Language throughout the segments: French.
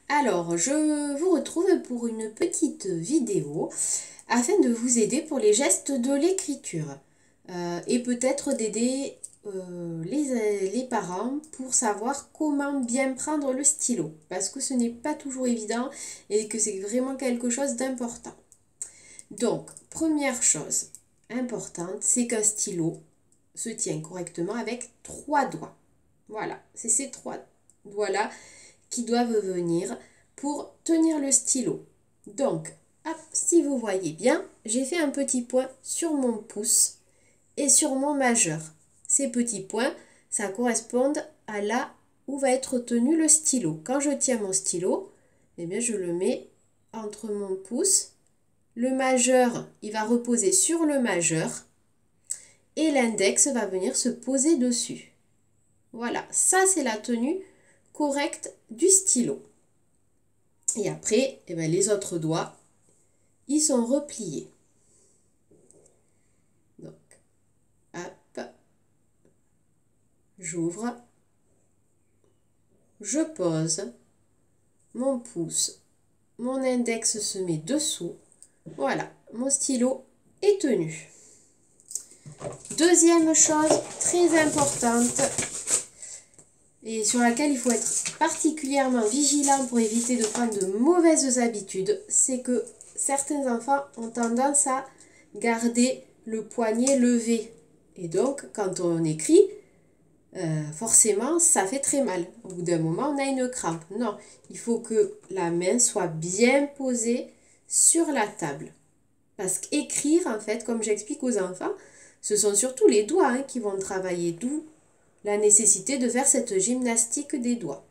Alors, je vous retrouve pour une petite vidéo afin de vous aider pour les gestes de l'écriture et peut-être d'aider les parents pour savoir comment bien prendre le stylo parce que ce n'est pas toujours évident et que c'est vraiment quelque chose d'important. Donc, première chose importante, c'est qu'un stylo se tient correctement avec 3 doigts. Voilà, c'est ces 3 doigts-là qui doivent venir pour tenir le stylo. Donc, hop, si vous voyez bien, j'ai fait un petit point sur mon pouce et sur mon majeur. Ces petits points, ça correspond à là où va être tenu le stylo. Quand je tiens mon stylo, eh bien, je le mets entre mon pouce. Le majeur, il va reposer sur le majeur et l'index va venir se poser dessus. Voilà, ça c'est la tenue correcte du stylo. Et après, eh bien, les autres doigts, ils sont repliés. Donc, hop, j'ouvre, je pose, mon pouce, mon index se met dessous. Voilà, mon stylo est tenu. Deuxième chose très importante et sur laquelle il faut être particulièrement vigilant pour éviter de prendre de mauvaises habitudes, c'est que certains enfants ont tendance à garder le poignet levé. Et donc, quand on écrit, forcément, ça fait très mal. Au bout d'un moment, on a une crampe. Non, il faut que la main soit bien posée sur la table. Parce qu'écrire, en fait, comme j'explique aux enfants, ce sont surtout les doigts qui vont travailler, d'où la nécessité de faire cette gymnastique des doigts.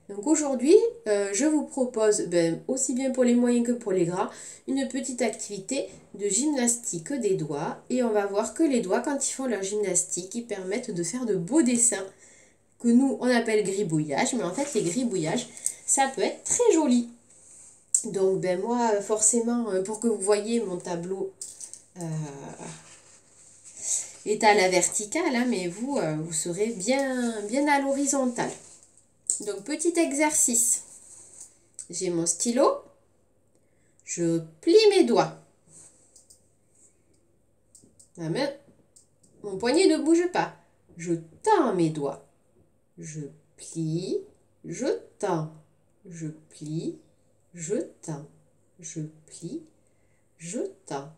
Donc aujourd'hui, je vous propose, aussi bien pour les moyens que pour les grands, une petite activité de gymnastique des doigts. Et on va voir que les doigts, quand ils font leur gymnastique, ils permettent de faire de beaux dessins que nous, on appelle gribouillage. Mais en fait, les gribouillages, ça peut être très joli. Donc moi, forcément, pour que vous voyez mon tableau est à la verticale, hein, mais vous, vous serez bien à l'horizontale. Donc, petit exercice. J'ai mon stylo. Je plie mes doigts. Ma main, mon poignet ne bouge pas. Je tends mes doigts. Je plie, je tends. Je plie, je tends. Je plie, je tends.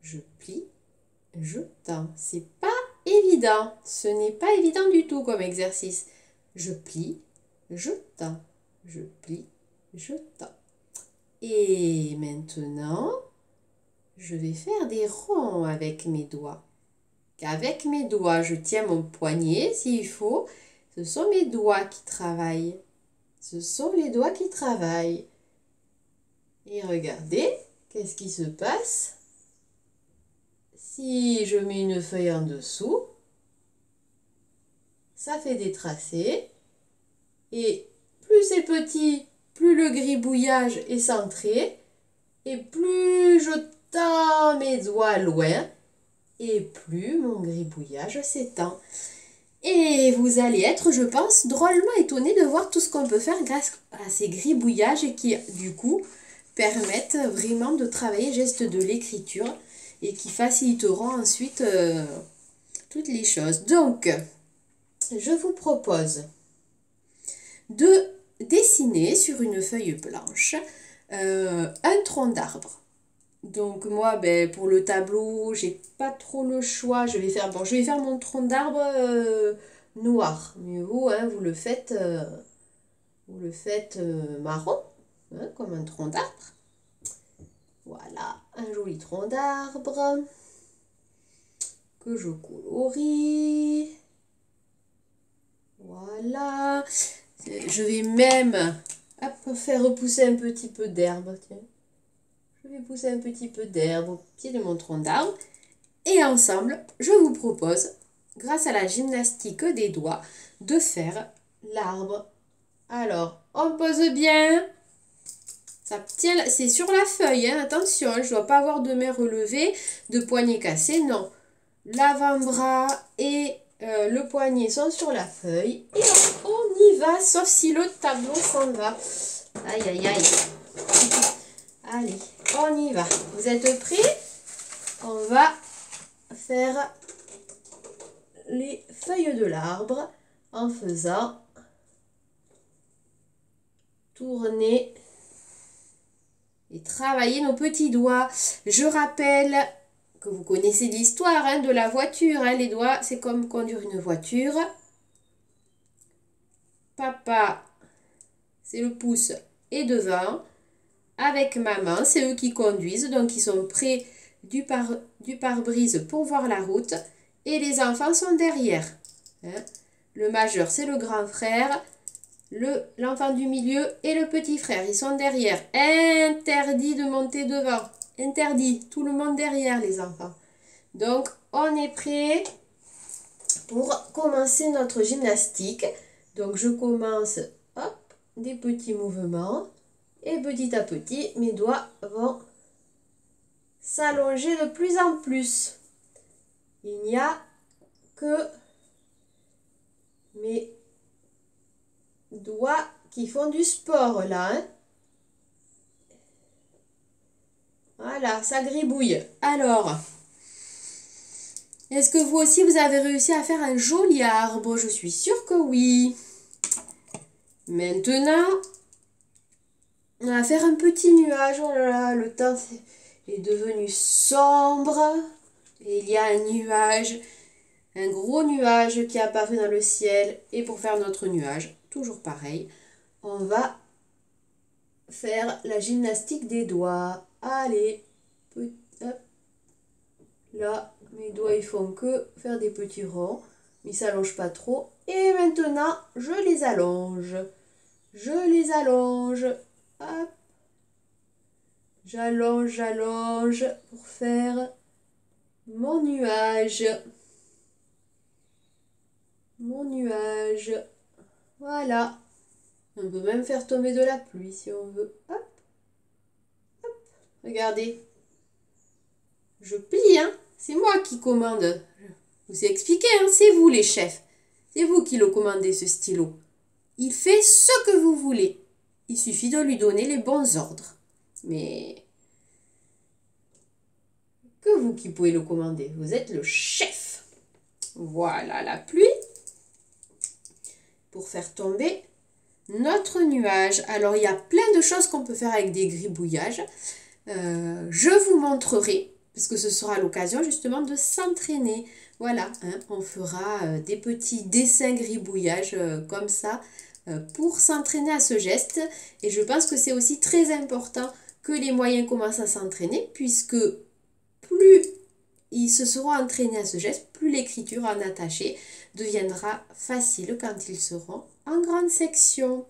Je plie, je tends. C'est pas évident. Ce n'est pas évident du tout comme exercice. Je plie, je tends. Je plie, je tends. Et maintenant, je vais faire des ronds avec mes doigts. Avec mes doigts, je tiens mon poignet s'il faut. Ce sont mes doigts qui travaillent. Ce sont les doigts qui travaillent. Et regardez, qu'est-ce qui se passe? Si je mets une feuille en dessous, ça fait des tracés. Et plus c'est petit, plus le gribouillage est centré. Et plus je tends mes doigts loin, et plus mon gribouillage s'étend. Et vous allez être, je pense, drôlement étonné de voir tout ce qu'on peut faire grâce à ces gribouillages et qui, du coup, permettent vraiment de travailler le geste de l'écriture et qui faciliteront ensuite toutes les choses. Donc, je vous propose de dessiner sur une feuille blanche un tronc d'arbre. Donc moi, pour le tableau, j'ai pas trop le choix. Je vais faire mon tronc d'arbre noir. Mais vous, hein, vous le faites marron, hein, comme un tronc d'arbre. Voilà, un joli tronc d'arbre que je colorie. Voilà. Je vais même faire repousser un petit peu d'herbe. Tiens. Je vais pousser un petit peu d'herbe au pied de mon tronc d'arbre. Et ensemble, je vous propose, grâce à la gymnastique des doigts, de faire l'arbre. Alors, on pose bien. Ça tient, c'est sur la feuille, hein, attention, je ne dois pas avoir de main relevée, de poignet cassé, non. L'avant-bras et le poignet sont sur la feuille. Et on y va. va, sauf si le tableau s'en va. Aïe, aïe, aïe. Allez, on y va. Vous êtes prêts? On va faire les feuilles de l'arbre en faisant tourner et travailler nos petits doigts. Je rappelle que vous connaissez l'histoire de la voiture. Les doigts, c'est comme conduire une voiture. Papa, c'est le pouce et devant. Avec maman, c'est eux qui conduisent, donc ils sont près du pare-brise pour voir la route. Et les enfants sont derrière. Le majeur, c'est le grand frère. L'enfant du milieu et le petit frère, ils sont derrière. Interdit de monter devant. Interdit. Tout le monde derrière, les enfants. Donc, on est prêt pour commencer notre gymnastique. Donc, je commence, hop, des petits mouvements. Et petit à petit, mes doigts vont s'allonger de plus en plus. Il n'y a que mes doigts qui font du sport là. Voilà, ça gribouille. Alors, est-ce que vous aussi, vous avez réussi à faire un joli arbre? Je suis sûre que oui. Maintenant, on va faire un petit nuage. Oh là là, le temps est devenu sombre. Et il y a un nuage, un gros nuage qui apparaît dans le ciel. Et pour faire notre nuage, toujours pareil, on va faire la gymnastique des doigts. Allez, hop. Là, mes doigts ils font que faire des petits ronds. Ils ne s'allongent pas trop. Et maintenant, je les allonge. Je les allonge. Hop. J'allonge, j'allonge pour faire mon nuage. Mon nuage. Voilà. On peut même faire tomber de la pluie si on veut. Hop. Hop. Regardez. Je plie, hein. C'est moi qui commande. Je vous ai expliqué, hein. C'est vous les chefs. C'est vous qui le commandez, ce stylo. Il fait ce que vous voulez. Il suffit de lui donner les bons ordres. Mais que vous qui pouvez le commander. Vous êtes le chef. Voilà la pluie. Pour faire tomber notre nuage. Alors, il y a plein de choses qu'on peut faire avec des gribouillages. Je vous montrerai, parce que ce sera l'occasion justement de s'entraîner. Voilà, hein, on fera des petits dessins gribouillages comme ça pour s'entraîner à ce geste. Et je pense que c'est aussi très important que les moyens commencent à s'entraîner, puisque plus ils se seront entraînés à ce geste, plus l'écriture en attaché deviendra facile quand ils seront en grande section.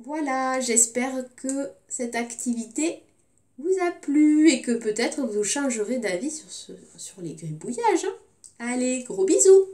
Voilà, j'espère que cette activité vous a plu et que peut-être vous changerez d'avis sur les gribouillages. Allez, gros bisous!